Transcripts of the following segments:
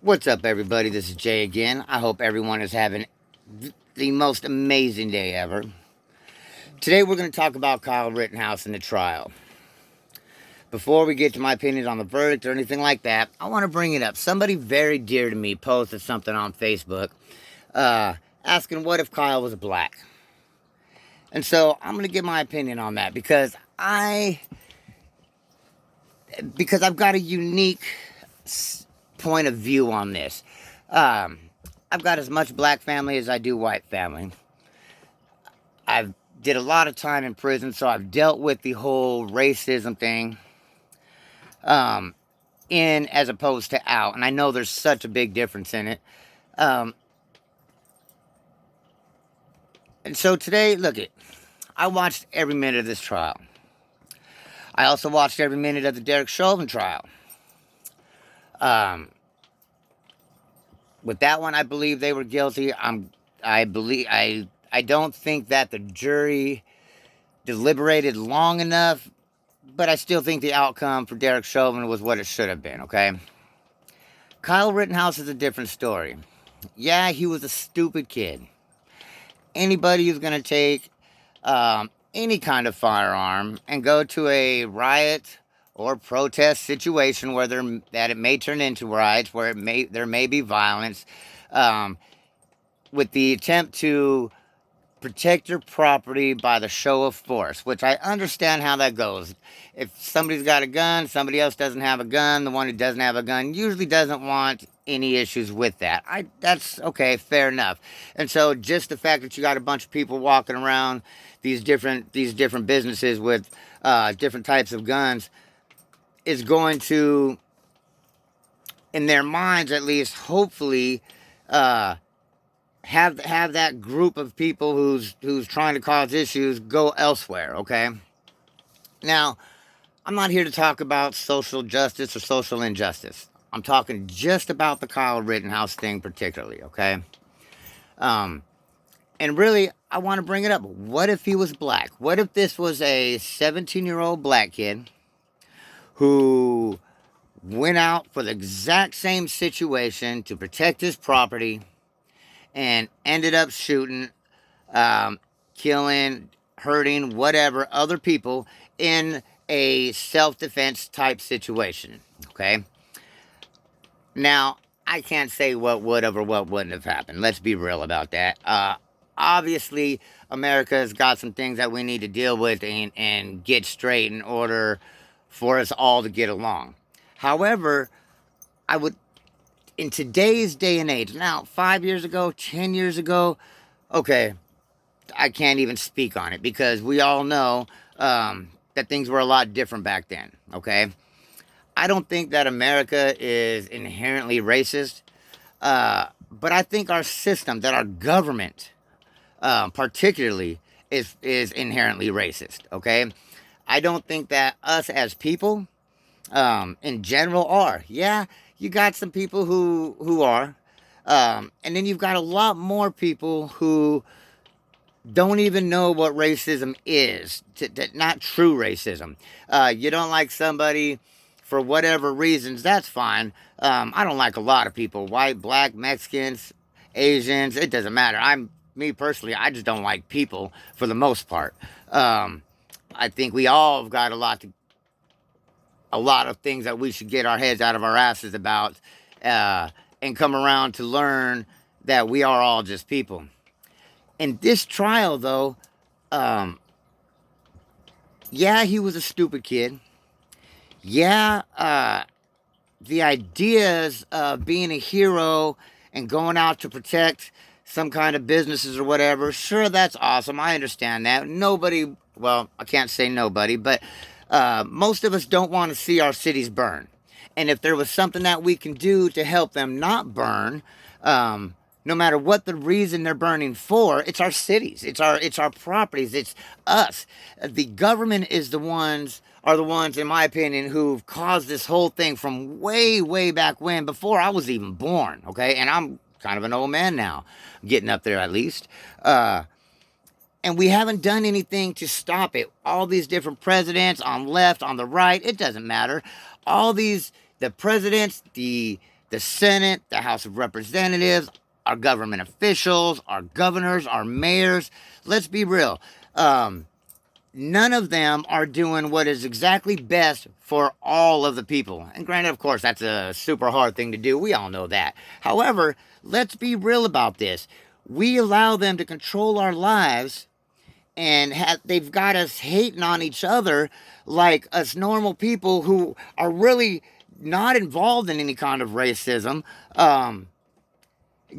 What's up, everybody? This is Jay again. I hope everyone is having the most amazing day ever. Today, we're going to talk about Kyle Rittenhouse and the trial. Before we get to my opinions on the verdict or anything like that, I want to bring it up. Somebody very dear to me posted something on Facebook asking what if Kyle was black. And so I'm going to give my opinion on that because I've got a unique point of view on this. I've got as much black family as I do white family. I've did a lot of time in prison, so I've dealt with the whole racism thing, in as opposed to out, and I know there's such a big difference in it. And so today, I watched every minute of this trial. I also watched every minute of the Derek Chauvin trial. With that one, I believe they were guilty. I don't think that the jury deliberated long enough, but I still think the outcome for Derek Chauvin was what it should have been, okay? Kyle Rittenhouse is a different story. Yeah, he was a stupid kid. Anybody who's going to take any kind of firearm and go to a riot or protest situation where it may turn into riots, where there may be violence, with the attempt to protect your property by the show of force, which I understand how that goes. If somebody's got a gun, somebody else doesn't have a gun, the one who doesn't have a gun usually doesn't want any issues with that. That's okay, fair enough. And so just the fact that you got a bunch of people walking around these different businesses with different types of guns is going to, in their minds at least, hopefully have that group of people who's trying to cause issues go elsewhere, okay? Now, I'm not here to talk about social justice or social injustice. I'm talking just about the Kyle Rittenhouse thing particularly, okay? And really, I want to bring it up. What if he was black? What if this was a 17-year-old black kid who went out for the exact same situation to protect his property and ended up shooting, killing, hurting, whatever, other people in a self-defense type situation, okay? Now, I can't say what would have or what wouldn't have happened. Let's be real about that. Obviously, America has got some things that we need to deal with and get straight in order for us all to get along. However, in today's day and age, now 5 years ago, 10 years ago, okay, I can't even speak on it because we all know that things were a lot different back then, okay? I don't think that America is inherently racist, but I think our system, that our government particularly, is inherently racist, okay? I don't think that us as people, in general, are. Yeah, you got some people who are, and then you've got a lot more people who don't even know what racism is, not true racism. You don't like somebody for whatever reasons, that's fine. I don't like a lot of people, white, black, Mexicans, Asians, it doesn't matter. Me personally, I just don't like people for the most part. I think we all have got a lot of things that we should get our heads out of our asses about, and come around to learn that we are all just people. In this trial, though, yeah, he was a stupid kid. Yeah, the ideas of being a hero and going out to protect some kind of businesses or whatever, sure, that's awesome. I understand that. I can't say nobody, but most of us don't want to see our cities burn. And if there was something that we can do to help them not burn, no matter what the reason they're burning for, it's our cities, it's our properties, it's us. The government are the ones, in my opinion, who've caused this whole thing from way, way back when, before I was even born, okay? And I'm kind of an old man now, getting up there at least. And we haven't done anything to stop it. All these different presidents on left, on the right, it doesn't matter. The presidents, the the Senate, the House of Representatives, our government officials, our governors, our mayors. Let's be real. None of them are doing what is exactly best for all of the people. And granted, of course, that's a super hard thing to do. We all know that. However, let's be real about this. We allow them to control our lives, and they've got us hating on each other like us normal people who are really not involved in any kind of racism.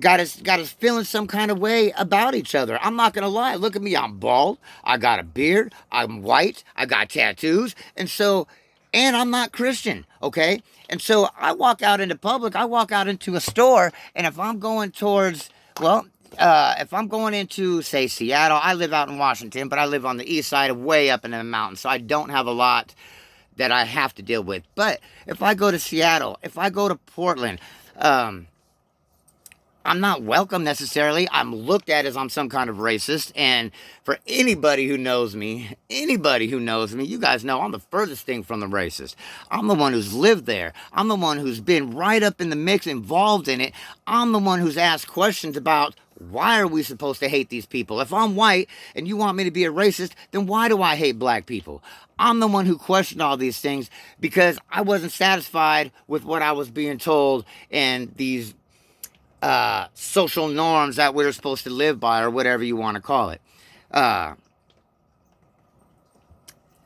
Got us feeling some kind of way about each other. I'm not gonna lie. Look at me. I'm bald. I got a beard. I'm white. I got tattoos. And I'm not Christian. Okay. And so I walk out into public. I walk out into a store, and if I'm going towards, well, if I'm going into, say, Seattle, I live out in Washington, but I live on the east side, of way up in the mountains, so I don't have a lot that I have to deal with. But if I go to Seattle, if I go to Portland, I'm not welcome necessarily. I'm looked at as I'm some kind of racist. And for anybody who knows me, you guys know I'm the furthest thing from the racist. I'm the one who's lived there. I'm the one who's been right up in the mix, involved in it. I'm the one who's asked questions about, why are we supposed to hate these people? If I'm white and you want me to be a racist, then why do I hate black people? I'm the one who questioned all these things because I wasn't satisfied with what I was being told and these social norms that we're supposed to live by, or whatever you want to call it.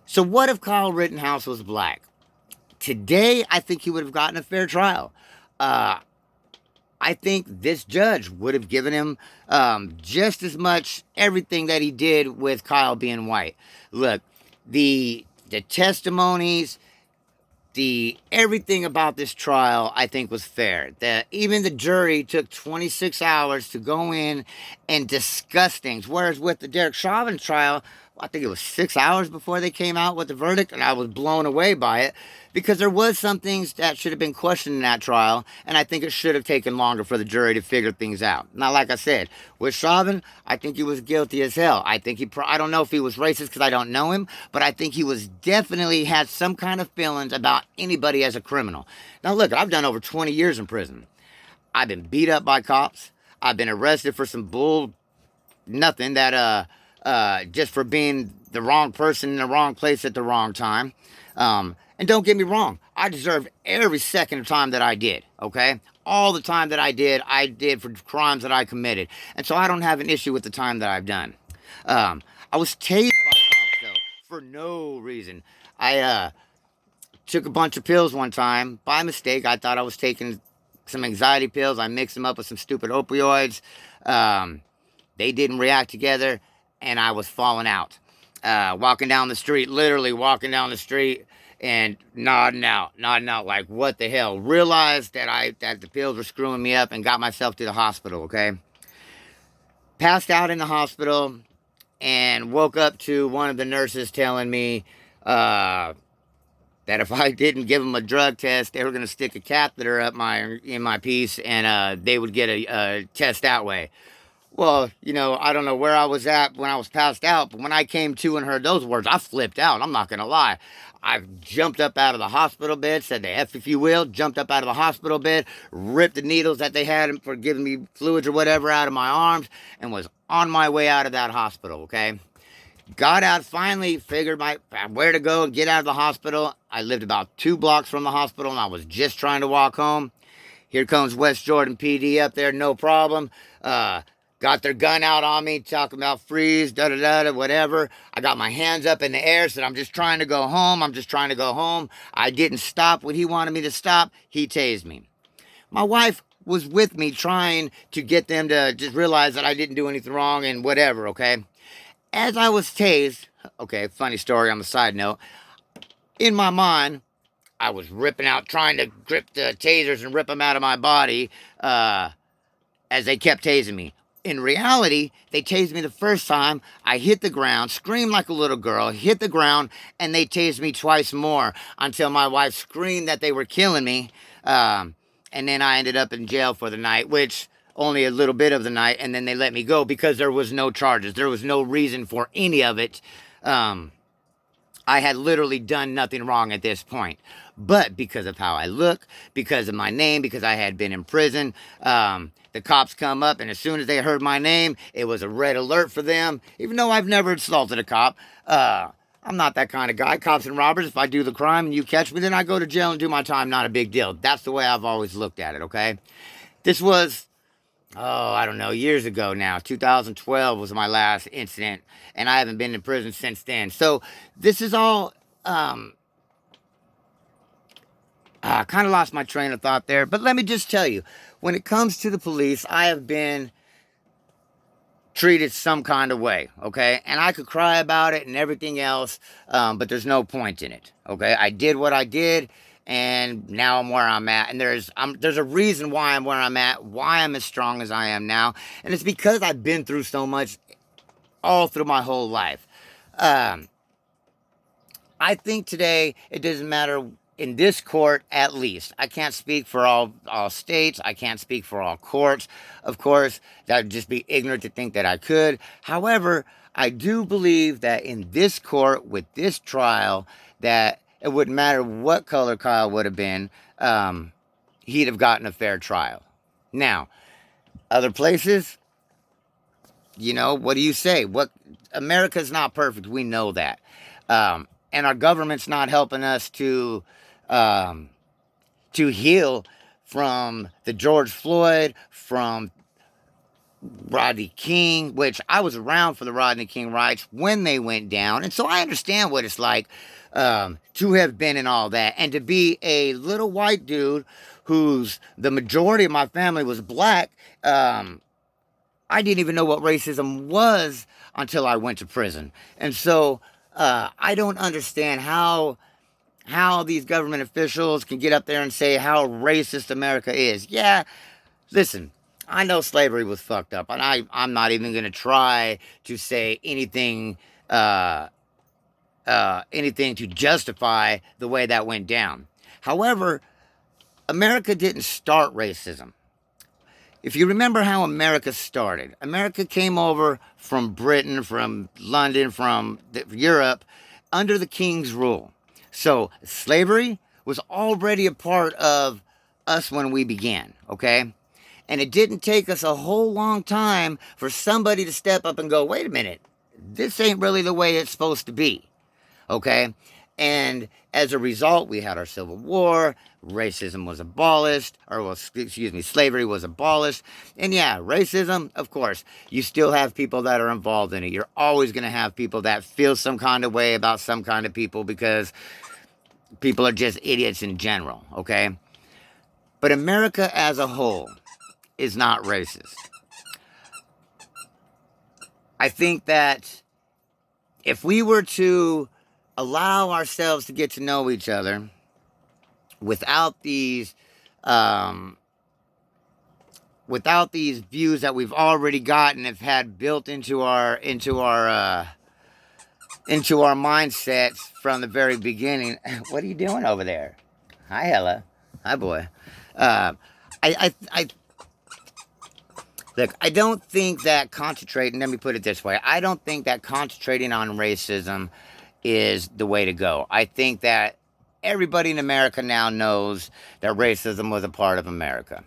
So what if Kyle Rittenhouse was black? Today, I think he would have gotten a fair trial. I think this judge would have given him just as much everything that he did with Kyle being white. Look, the testimonies, everything about this trial, I think, was fair. Even the jury took 26 hours to go in and discuss things. Whereas with the Derek Chauvin trial, I think it was 6 hours before they came out with the verdict, and I was blown away by it because there was some things that should have been questioned in that trial, and I think it should have taken longer for the jury to figure things out. Now, like I said, with Chauvin, I think he was guilty as hell. I think I don't know if he was racist because I don't know him, but I think he was definitely had some kind of feelings about anybody as a criminal. Now, look, I've done over 20 years in prison. I've been beat up by cops. I've been arrested for some nothing that, just for being the wrong person in the wrong place at the wrong time. And don't get me wrong, I deserved every second of time that I did, okay? All the time that I did for crimes that I committed. And so I don't have an issue with the time that I've done. I was tased by cops, though, for no reason. I took a bunch of pills one time. By mistake, I thought I was taking some anxiety pills. I mixed them up with some stupid opioids. They didn't react together, and I was falling out. Walking down the street, literally walking down the street and nodding out like, what the hell? Realized that the pills were screwing me up and got myself to the hospital, okay? Passed out in the hospital and woke up to one of the nurses telling me that if I didn't give them a drug test, they were going to stick a catheter up in my piece, and they would get a test that way. Well, I don't know where I was at when I was passed out, but when I came to and heard those words, I flipped out. I'm not going to lie. I jumped up out of the hospital bed, said the F if you will, jumped up out of the hospital bed, ripped the needles that they had for giving me fluids or whatever out of my arms, and was on my way out of that hospital, okay? Got out, finally figured where to go and get out of the hospital. I lived about 2 blocks from the hospital, and I was just trying to walk home. Here comes West Jordan PD up there, no problem. Got their gun out on me, talking about freeze, da-da-da-da, whatever. I got my hands up in the air, said, I'm just trying to go home. I didn't stop when he wanted me to stop. He tased me. My wife was with me trying to get them to just realize that I didn't do anything wrong and whatever, okay? As I was tased, okay, funny story on the side note, in my mind, I was ripping out, trying to grip the tasers and rip them out of my body as they kept tasing me. In reality, they tased me the first time. I hit the ground, screamed like a little girl, hit the ground, and they tased me twice more until my wife screamed that they were killing me. And then I ended up in jail for the night, which only a little bit of the night, and then they let me go because there was no charges. There was no reason for any of it. I had literally done nothing wrong at this point. But because of how I look, because of my name, because I had been in prison, the cops come up, and as soon as they heard my name, it was a red alert for them. Even though I've never assaulted a cop, I'm not that kind of guy. Cops and robbers, if I do the crime and you catch me, then I go to jail and do my time. Not a big deal. That's the way I've always looked at it, okay? This was, I don't know, years ago now. 2012 was my last incident, and I haven't been in prison since then. So this is all, I kind of lost my train of thought there. But let me just tell you, when it comes to the police, I have been treated some kind of way, okay? And I could cry about it and everything else, but there's no point in it, okay? I did what I did, and now I'm where I'm at. And there's a reason why I'm where I'm at, why I'm as strong as I am now. And it's because I've been through so much all through my whole life. I think today it doesn't matter in this court, at least. I can't speak for all states. I can't speak for all courts. Of course, that would just be ignorant to think that I could. However, I do believe that in this court, with this trial, that it wouldn't matter what color Kyle would have been, he'd have gotten a fair trial. Now, other places, you know, what do you say? America's not perfect. We know that. And our government's not helping us to heal from the George Floyd, from Rodney King, which I was around for the Rodney King riots when they went down. And so I understand what it's like to have been in all that. And to be a little white dude who's the majority of my family was black, I didn't even know what racism was until I went to prison. And so I don't understand how these government officials can get up there and say how racist America is. Yeah, listen, I know slavery was fucked up, and I'm not even going to try to say anything to justify the way that went down. However, America didn't start racism. If you remember how America started, America came over from Britain, from London, from Europe, under the King's rule. So slavery was already a part of us when we began, okay? And it didn't take us a whole long time for somebody to step up and go, wait a minute, this ain't really the way it's supposed to be, okay? And as a result, we had our Civil War, racism was abolished, slavery was abolished. And yeah, racism, of course, you still have people that are involved in it. You're always going to have people that feel some kind of way about some kind of people because people are just idiots in general, okay? But America as a whole is not racist. I think that if we were to allow ourselves to get to know each other without these views that we've already gotten, have had built into our mindsets from the very beginning. What are you doing over there? Hi, Hella. Hi, boy. Look, I don't think that let me put it this way. I don't think that concentrating on racism is the way to go. I think that everybody in America now knows that racism was a part of America.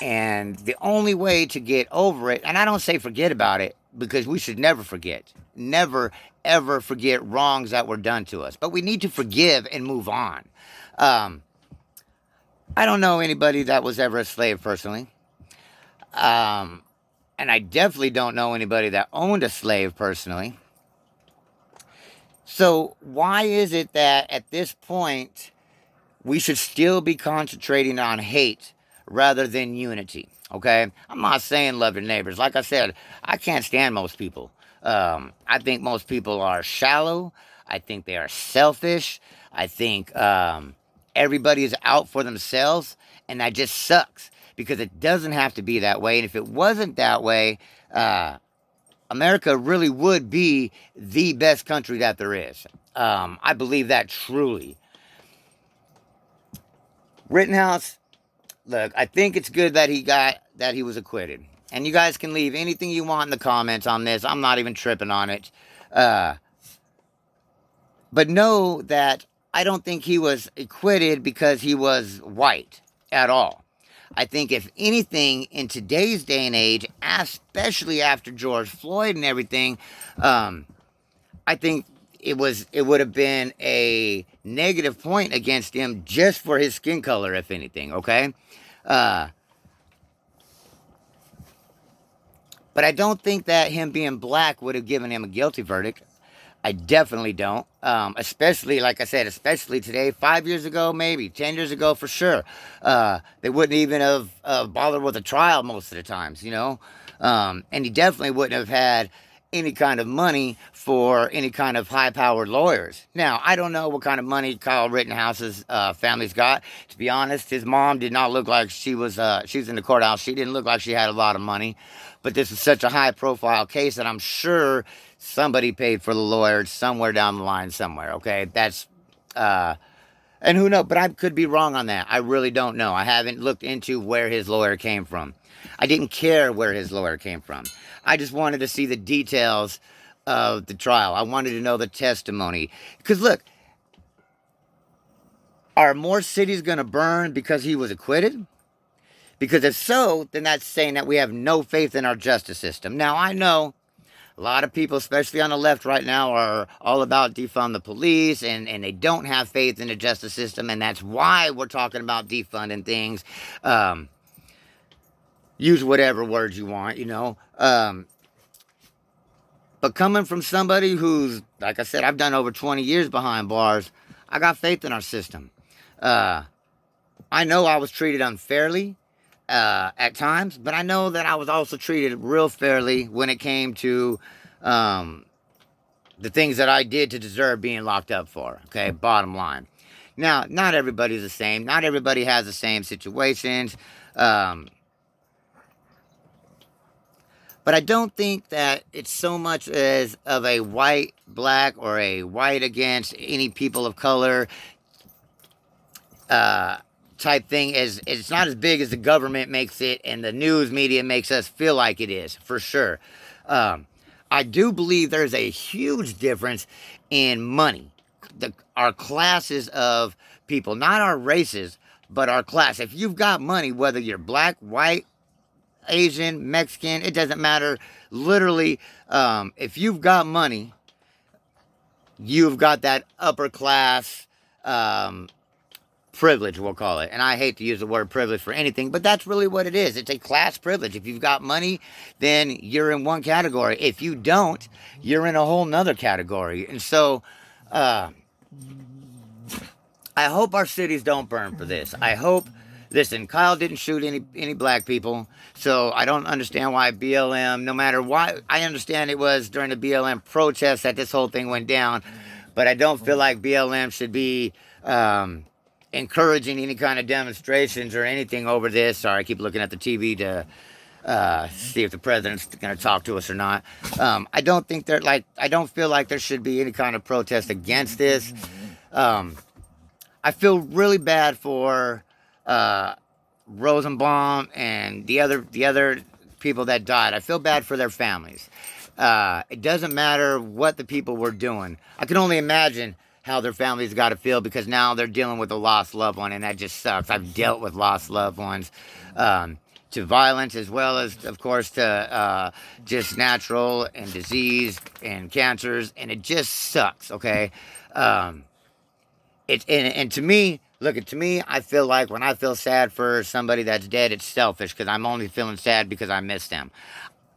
And the only way to get over it, and I don't say forget about it, because we should never forget. Never, ever forget wrongs that were done to us. But we need to forgive and move on. I don't know anybody that was ever a slave personally. And I definitely don't know anybody that owned a slave personally. So why is it that at this point we should still be concentrating on hate rather than unity? Okay? I'm not saying love your neighbors. Like I said, I can't stand most people. I think most people are shallow. I think they are selfish. I think everybody is out for themselves, and that just sucks because it doesn't have to be that way. And if it wasn't that way, America really would be the best country that there is. I believe that truly. Rittenhouse, look, I think it's good that he was acquitted. And you guys can leave anything you want in the comments on this. I'm not even tripping on it. But know that I don't think he was acquitted because he was white at all. I think, if anything, in today's day and age, especially after George Floyd and everything, um, I think it would have been a negative point against him just for his skin color, if anything. Okay, uh, but I don't think that him being black would have given him a guilty verdict. I definitely don't. Especially, like I said, especially today, 5 years ago, maybe 10 years ago, for sure. They wouldn't even have bothered with a trial most of the times, you know. And he definitely wouldn't have had any kind of money for any kind of high-powered lawyers. Now, I don't know what kind of money Kyle Rittenhouse's family's got. To be honest, his mom did not look like she was in the courthouse. She didn't look like she had a lot of money. But this is such a high-profile case that I'm sure somebody paid for the lawyer somewhere down the line somewhere. Okay, that's uh, and who knows? But I could be wrong on that. I really don't know. I haven't looked into where his lawyer came from. I didn't care where his lawyer came from. I just wanted to see the details of the trial. I wanted to know the testimony. Because look, are more cities going to burn because he was acquitted? Because if so, then that's saying that we have no faith in our justice system. Now, I know a lot of people, especially on the left right now, are all about defund the police, and they don't have faith in the justice system, and that's why we're talking about defunding things. Um, Use whatever words you want, you know. But coming from somebody who's, like I said, I've done over 20 years behind bars, I got faith in our system. Uh, I know I was treated unfairly at times, but I know that I was also treated real fairly when it came to um, the things that I did to deserve being locked up for. Okay, bottom line. Now, not everybody's the same. Not everybody has the same situations. Um, but I don't think that it's so much as of a white, black, or a white against any people of color uh, type thing. As it's not as big as the government makes it and the news media makes us feel like it is, for sure. Um, I do believe there's a huge difference in money. Our classes of people, not our races, but our class. If you've got money, whether you're black, white, Asian, Mexican, it doesn't matter. Literally, if you've got money, you've got that upper class privilege, we'll call it. And I hate to use the word privilege for anything, but that's really what it is. It's a class privilege. If you've got money, then you're in one category. If you don't, you're in a whole nother category. And so, uh, I hope our cities don't burn for this. I hope. Listen, Kyle didn't shoot any black people, so I don't understand why BLM. No matter why, I understand it was during the BLM protests that this whole thing went down, but I don't feel like BLM should be encouraging any kind of demonstrations or anything over this. Sorry, I keep looking at the TV to see if the president's going to talk to us or not. I don't think I don't feel like there should be any kind of protest against this. I feel really bad for Rosenbaum and the other people that died. I feel bad for their families. It doesn't matter what the people were doing. I can only imagine how their families got to feel, because now they're dealing with a lost loved one, and that just sucks. I've dealt with lost loved ones, to violence, as well as, of course, to just natural and disease and cancers, and it just sucks. Okay. And to me, to me, I feel like when I feel sad for somebody that's dead, it's selfish, because I'm only feeling sad because I miss them.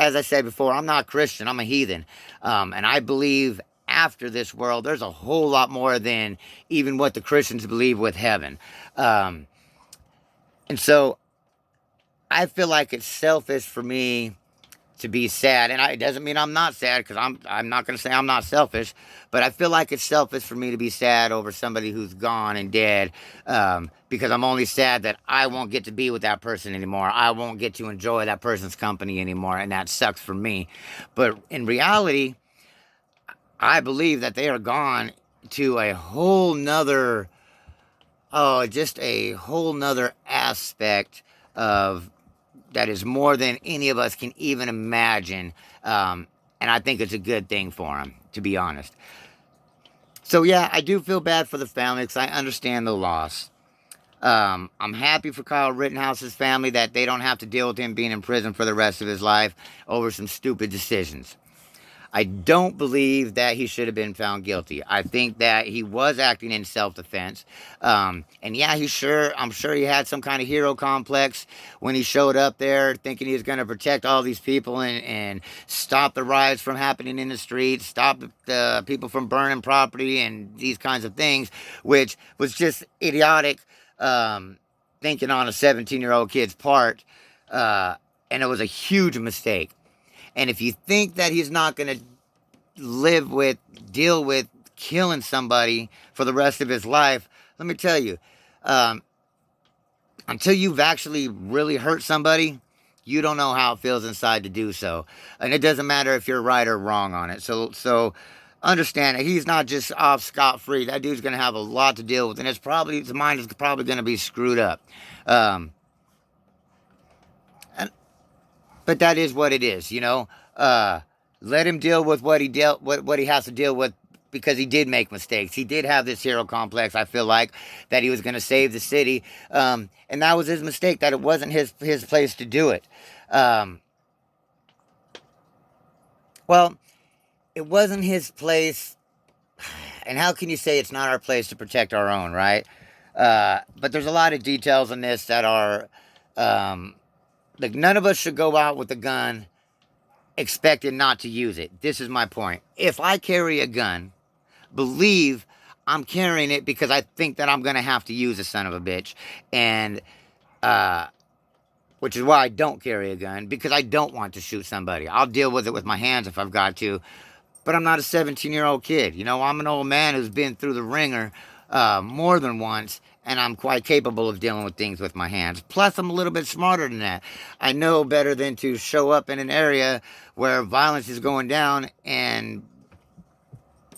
As I said before, I'm not Christian, I'm a heathen. And I believe after this world, there's a whole lot more than even what the Christians believe with heaven. And so I feel like it's selfish for me to be sad, and it doesn't mean I'm not sad, because I'm not going to say I'm not selfish, but I feel like it's selfish for me to be sad over somebody who's gone and dead, because I'm only sad that I won't get to be with that person anymore. I won't get to enjoy that person's company anymore, and that sucks for me. But in reality, I believe that they are gone to a whole nother, just a whole nother aspect of that is more than any of us can even imagine. And I think it's a good thing for him, to be honest. So yeah, I do feel bad for the family because I understand the loss. I'm happy for Kyle Rittenhouse's family that they don't have to deal with him being in prison for the rest of his life over some stupid decisions. I don't believe that he should have been found guilty. I think that he was acting in self-defense. And yeah, I'm sure he had some kind of hero complex when he showed up there thinking he was going to protect all these people and stop the riots from happening in the streets, stop the people from burning property and these kinds of things, which was just idiotic thinking on a 17-year-old kid's part. And it was a huge mistake. And if you think that he's not going to deal with killing somebody for the rest of his life, let me tell you, um, until you've actually really hurt somebody, you don't know how it feels inside to do so. And it doesn't matter if you're right or wrong on it. So understand that he's not just off scot-free. That dude's going to have a lot to deal with. And his mind is probably going to be screwed up. Um, and But that is what it is, you know. Let him deal with what he has to deal with because he did make mistakes. He did have this hero complex. I feel like that he was going to save the city, and that was his mistake. That it wasn't his place to do it. Um, well, it wasn't his place, and how can you say it's not our place to protect our own, right? But there's a lot of details in this that are like none of us should go out with a gun expected not to use it. This is my point. If I carry a gun, believe I'm carrying it because I think that I'm going to have to use a son of a bitch. And, which is why I don't carry a gun, because I don't want to shoot somebody. I'll deal with it with my hands if I've got to. But I'm not a 17-year-old kid. You know, I'm an old man who's been through the ringer more than once, and I'm quite capable of dealing with things with my hands. Plus, I'm a little bit smarter than that. I know better than to show up in an area where violence is going down and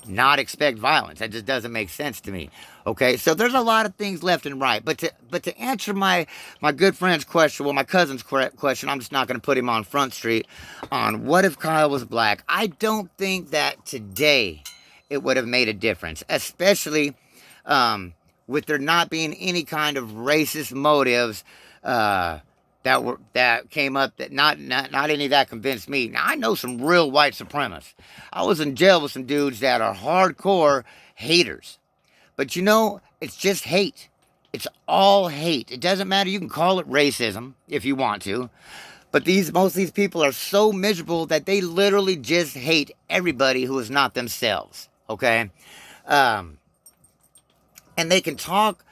not expect violence. That just doesn't make sense to me. Okay, so there's a lot of things left and right. But to answer my good friend's question, well, my cousin's question, I'm just not going to put him on Front Street on what if Kyle was black. I don't think that today it would have made a difference, especially with there not being any kind of racist motives that came up, that not any of that convinced me. Now I know some real white supremacists. I was in jail with some dudes that are hardcore haters. But you know, it's just hate. It's all hate. It doesn't matter. You can call it racism if you want to. But most of these people are so miserable that they literally just hate everybody who is not themselves. Okay? And they can talk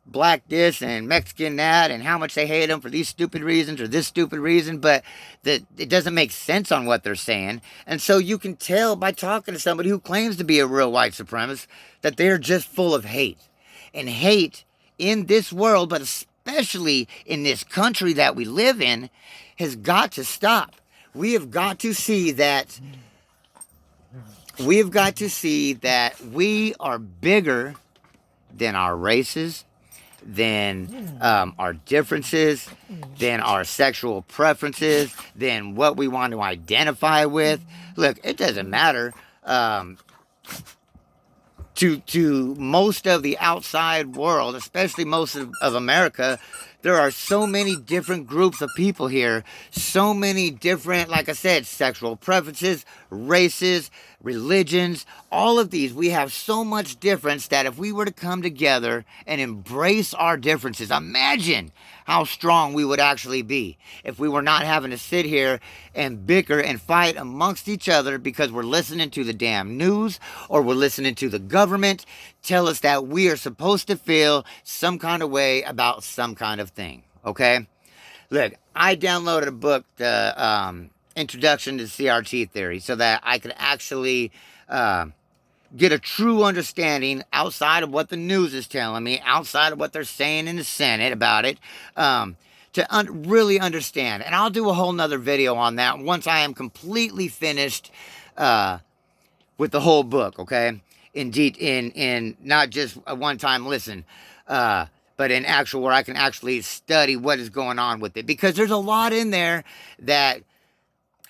black this and Mexican that and how much they hate them for these stupid reasons or this stupid reason, but it doesn't make sense on what they're saying. And so you can tell by talking to somebody who claims to be a real white supremacist that they're just full of hate. And hate in this world, but especially in this country that we live in, has got to stop. We have got to see that we are bigger than our races, than our differences, than our sexual preferences, than what we want to identify with. Look, it doesn't matter. To most of the outside world, especially most of America, there are so many different groups of people here, so many different, like I said, sexual preferences, races, religions, all of these. We have so much difference that if we were to come together and embrace our differences, imagine how strong we would actually be if we were not having to sit here and bicker and fight amongst each other because we're listening to the damn news or we're listening to the government tell us that we are supposed to feel some kind of way about some kind of thing. Okay? Look, I downloaded a book, the Introduction to CRT Theory, so that I could actually get a true understanding outside of what the news is telling me, outside of what they're saying in the Senate about it, to really understand. And I'll do a whole nother video on that once I am completely finished with the whole book, okay? In not just a one-time listen, but in actual, where I can actually study what is going on with it. Because there's a lot in there that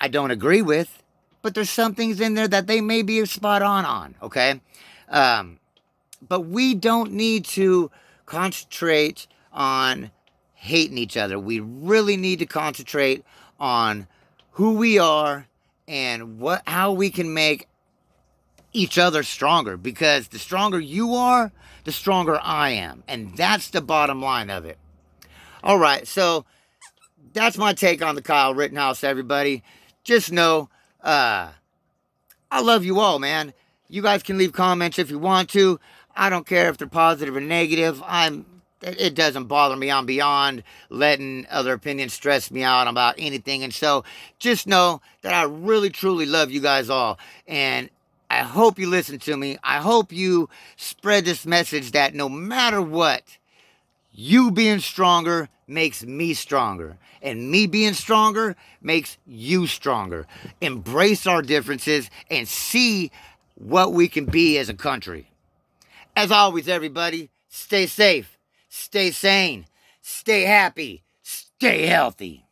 I don't agree with. but there's some things in there that they may be spot on, okay? But we don't need to concentrate on hating each other. We really need to concentrate on who we are and how we can make each other stronger, because the stronger you are, the stronger I am. And that's the bottom line of it. All right, so that's my take on the Kyle Rittenhouse, everybody. Just know, I love you all, man. You guys can leave comments if you want to. I don't care if they're positive or negative. It doesn't bother me. I'm beyond letting other opinions stress me out about anything. And so just know that I really, truly love you guys all. And I hope you listen to me. I hope you spread this message that no matter what, you being stronger makes me stronger. And me being stronger makes you stronger. Embrace our differences and see what we can be as a country. As always, everybody, stay safe, stay sane, stay happy, stay healthy.